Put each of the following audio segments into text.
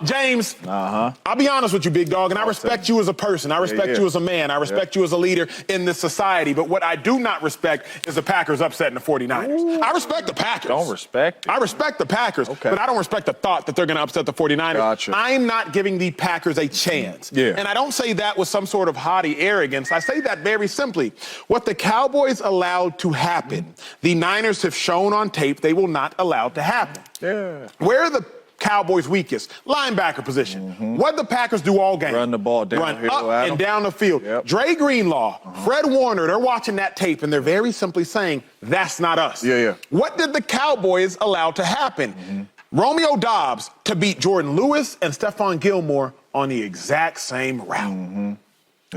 James, I'll be honest with you, big dog, and I respect you as a person. I respect you as a man. I respect you as a leader in this society. But what I do not respect is the Packers upsetting the 49ers. Ooh. I respect the Packers. Don't respect it. I respect the Packers, but I don't respect the thought that they're going to upset the 49ers. Gotcha. I'm not giving the Packers a chance. Yeah. And I don't say that with some sort of haughty arrogance. I say that very simply. What the Cowboys allowed to happen, the Niners have shown on tape they will not allow to happen. Yeah. Where are the Cowboys' weakest? Linebacker position. What did the Packers do all game? Run the ball downhill. Run up and down the field. Yep. Dre Greenlaw, Fred Warner, they're watching that tape, and they're very simply saying, that's not us. What did the Cowboys allow to happen? Romeo Doubs to beat Jordan Lewis and Stephon Gilmore on the exact same route.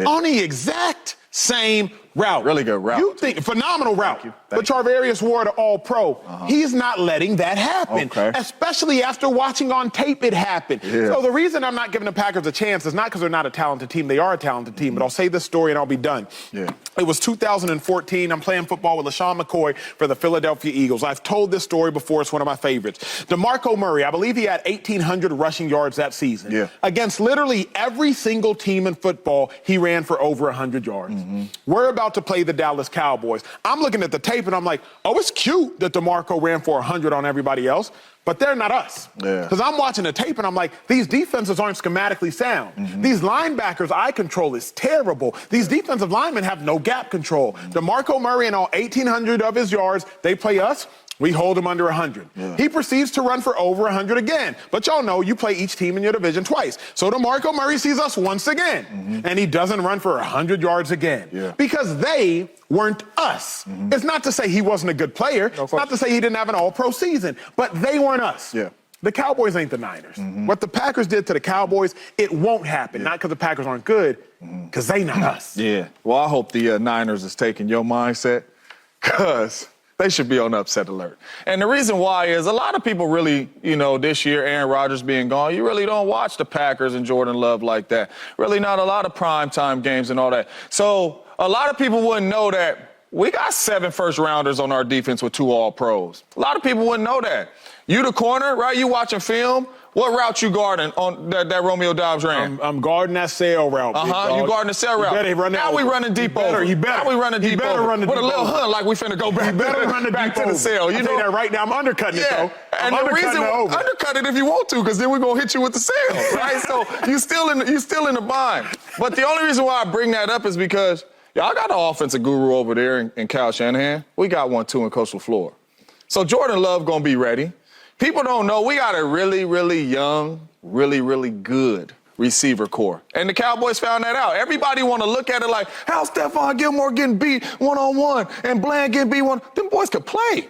On the exact same route. Really good route. You think phenomenal route. But Charvarius Ward, All-Pro, he's not letting that happen. Especially after watching on tape it happen. So the reason I'm not giving the Packers a chance is not because they're not a talented team. They are a talented team. But I'll say this story and I'll be done. It was 2014. I'm playing football with LeSean McCoy for the Philadelphia Eagles. I've told this story before. It's one of my favorites. DeMarco Murray, I believe he had 1,800 rushing yards that season. Against literally every single team in football, he ran for over 100 yards. We're about to play the Dallas Cowboys. I'm looking at the tape and I'm like, oh, it's cute that DeMarco ran for 100 on everybody else, but they're not us. Because I'm watching the tape and I'm like, these defenses aren't schematically sound. These linebackers' eye control is terrible. These defensive linemen have no gap control. DeMarco Murray and all 1,800 of his yards, they play us. We hold him under 100. He proceeds to run for over 100 again. But y'all know you play each team in your division twice. So DeMarco Murray sees us once again, and he doesn't run for 100 yards again. Because they weren't us. It's not to say he wasn't a good player. It's not to say he didn't have an all-pro season. But they weren't us. The Cowboys ain't the Niners. What the Packers did to the Cowboys, it won't happen. Not because the Packers aren't good, because they not us. Well, I hope the Niners is taking your mindset, because they should be on upset alert. And the reason why is a lot of people really, you know, this year, Aaron Rodgers being gone, you really don't watch the Packers and Jordan Love like that. Really not a lot of primetime games and all that. So a lot of people wouldn't know that we got 7 first-rounders on our defense with 2 all-pros. A lot of people wouldn't know that. You the corner, right? You watching film. What route you guarding on that Romeo Doubs ran? I'm guarding that sail route. You guarding the sail route. Now we running deep over. Now we running deep over. With a little hunt like we finna go back. You better run the back to the sail. You know that right now. I'm undercutting it though. And the reason undercut it if you want to, because then we're gonna hit you with the sail, right? So you still in the bind. But the only reason why I bring that up is because y'all got an offensive guru over there in Kyle Shanahan. We got one too in Coach LaFleur. So Jordan Love gonna be ready. People don't know we got a really, really young, really, really good receiver core. And the Cowboys found that out. Everybody want to look at it like, how's Stephon Gilmore getting beat one-on-one and Bland getting beat one? Them boys could play.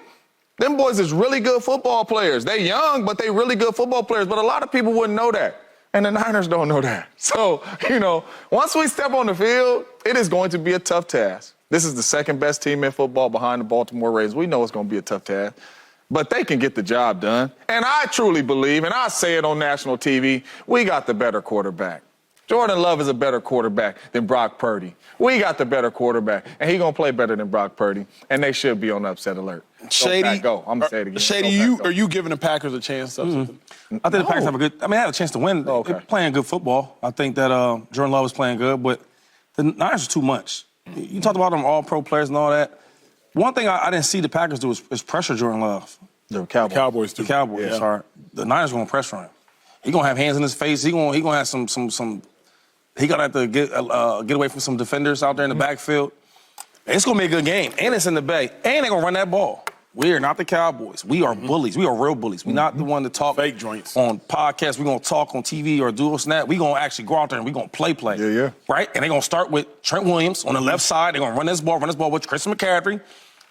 Them boys is really good football players. They young, but they really good football players. But a lot of people wouldn't know that. And the Niners don't know that. So, you know, once we step on the field, it is going to be a tough task. This is the second best team in football behind the Baltimore Ravens. We know it's going to be a tough task. But they can get the job done. And I truly believe, and I say it on national TV, we got the better quarterback. Jordan Love is a better quarterback than Brock Purdy. We got the better quarterback, and he's going to play better than Brock Purdy, and they should be on upset alert. Shady, go. I'm going to say it again. Shady, are you giving the Packers a chance? I think the Packers have a chance to win. They're playing good football. I think that Jordan Love is playing good, but the Niners are too much. You talked about them all-pro players and all that. One thing I didn't see the Packers do is pressure Jordan Love. The Cowboys do. The Cowboys, sorry. The Niners are going to pressure him. He's going to have hands in his face. He's going to have some. He going to have to get away from some defenders out there in the backfield. It's going to be a good game. And it's in the Bay. And they're going to run that ball. We are not the Cowboys. We are bullies. We are real bullies. We're not the one to talk fake joints on podcasts. We're going to talk on TV or do a snap. We're going to actually go out there and we're going to play. Right? And they're going to start with Trent Williams on the left side. They're going to run this ball with Christian McCaffrey.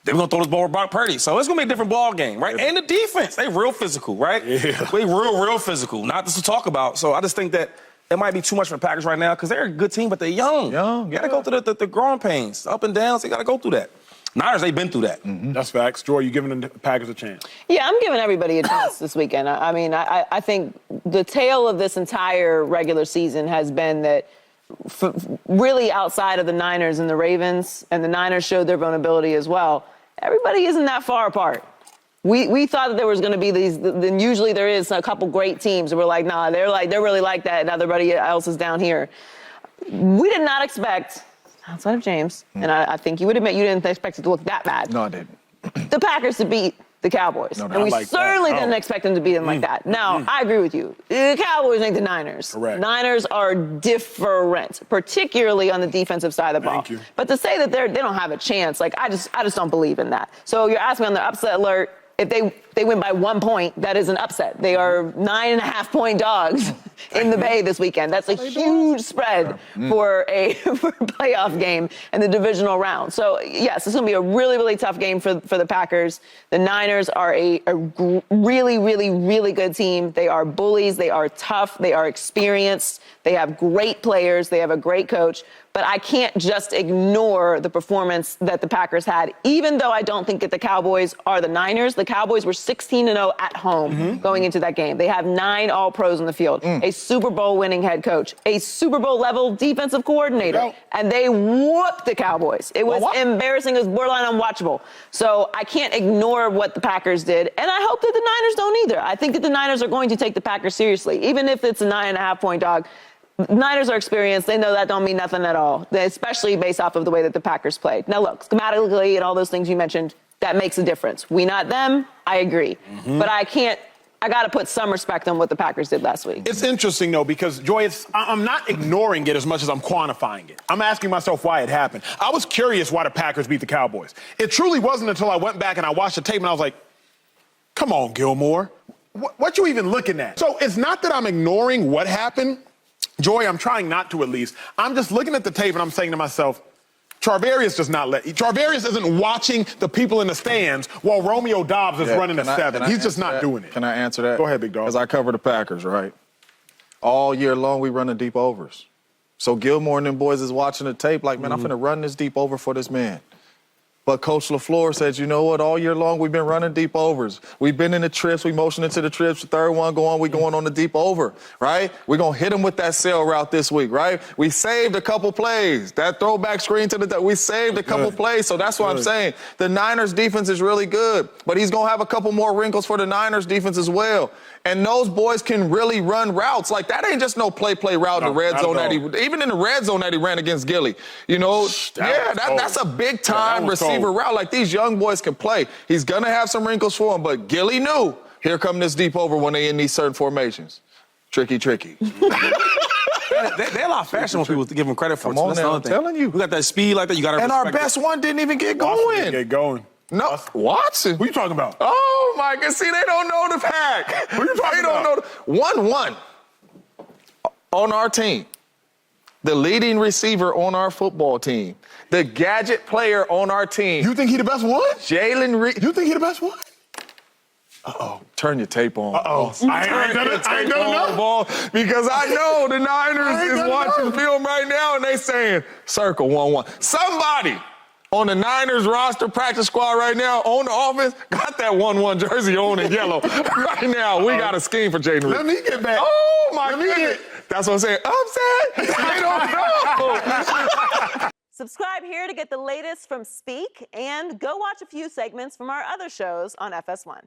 Then we're going to throw this ball with Brock Purdy. So it's going to be a different ball game, right? And the defense, they real physical, right? They real physical. Not just to talk about. So I just think that it might be too much for the Packers right now because they're a good team, but they're young. You got to go through the growing pains, up and downs. They got to go through that. Niners, they've been through that. That's facts. Joy, you giving the Packers a chance? Yeah, I'm giving everybody a chance this weekend. I mean, I think the tale of this entire regular season has been that really outside of the Niners and the Ravens, and the Niners showed their vulnerability as well, everybody isn't that far apart. We thought that there was going to be these, then usually there is a couple great teams, and we're like, nah, they're really like that, and everybody else is down here. We did not expect, outside of James, and I think you would admit you didn't expect it to look that bad. No, I didn't. The Packers to beat the Cowboys. No, and we like certainly didn't expect them to beat them like that. Now, I agree with you. The Cowboys ain't the Niners. Correct. Niners are different, particularly on the defensive side of the ball. Thank you. But to say that they don't have a chance, like I just don't believe in that. So you're asking me on the upset alert, if they win by 1 point, that is an upset. They are 9.5-point dogs in the Bay this weekend. That's a huge spread for a playoff game in the divisional round. So, yes, it's going to be a really, really tough game for the Packers. The Niners are a really, really, really good team. They are bullies. They are tough. They are experienced. They have great players. They have a great coach. But I can't just ignore the performance that the Packers had, even though I don't think that the Cowboys are the Niners. The Cowboys were 16-0 at home going into that game. They have 9 All-Pros in the field, a Super Bowl winning head coach, a Super Bowl level defensive coordinator, and they whooped the Cowboys. It was embarrassing. It was borderline unwatchable. So I can't ignore what the Packers did, and I hope that the Niners don't either. I think that the Niners are going to take the Packers seriously, even if it's a 9.5-point dog. Niners are experienced. They know that don't mean nothing at all, especially based off of the way that the Packers played. Now, look, schematically and all those things you mentioned, that makes a difference. We not them, I agree. But I got to put some respect on what the Packers did last week. It's interesting, though, because, Joy, I'm not ignoring it as much as I'm quantifying it. I'm asking myself why it happened. I was curious why the Packers beat the Cowboys. It truly wasn't until I went back and I watched the tape and I was like, come on, Gilmore. What you even looking at? So it's not that I'm ignoring what happened. Joy, I'm trying not to at least. I'm just looking at the tape and I'm saying to myself, Charvarius does not Charvarius isn't watching the people in the stands while Romeo Doubs is running a 7. He's just not doing it. Can I answer that? Go ahead, big dog. Because I cover the Packers, right? All year long, we run the deep overs. So Gilmore and them boys is watching the tape like, man, I'm finna run this deep over for this man. But Coach LaFleur said, you know what, all year long we've been running deep overs. We've been in the trips, we motion into the trips, the third one we going on the deep over, right? We're going to hit them with that sail route this week, right? We saved a couple plays. That throwback screen we saved a couple plays, so that's what I'm saying. The Niners defense is really good, but he's going to have a couple more wrinkles for the Niners defense as well. And those boys can really run routes. Like, that ain't just no play route in the red zone even in the red zone that he ran against Gilly. You know, that's a big-time receiver route. Like, these young boys can play. He's going to have some wrinkles for him, but Gilly knew, here come this deep over when they in these certain formations. Tricky. They're a lot faster when people give them credit for. Come on now, I'm telling you. We got that speed like that. You got to. And our best one didn't even get going. No, Watson. What are you talking about? Oh, my God. See, they don't know the pack. What are you talking about? They don't know. 1-1 on our team. The leading receiver on our football team. The gadget player on our team. You think he the best one? Jalen Reed. You think he the best one? Uh-oh. Turn your tape on. Uh-oh. I ain't done ball, because I know the Niners is watching film right now and they saying, circle 1-1. Somebody on the Niners roster practice squad right now on the offense got that 1-1 jersey on in yellow. Right now, we got a scheme for Jaden Reed. Let me get back. Oh, my goodness. That's what I'm saying. Upset. I don't know. Subscribe here to get the latest from Speak and go watch a few segments from our other shows on FS1.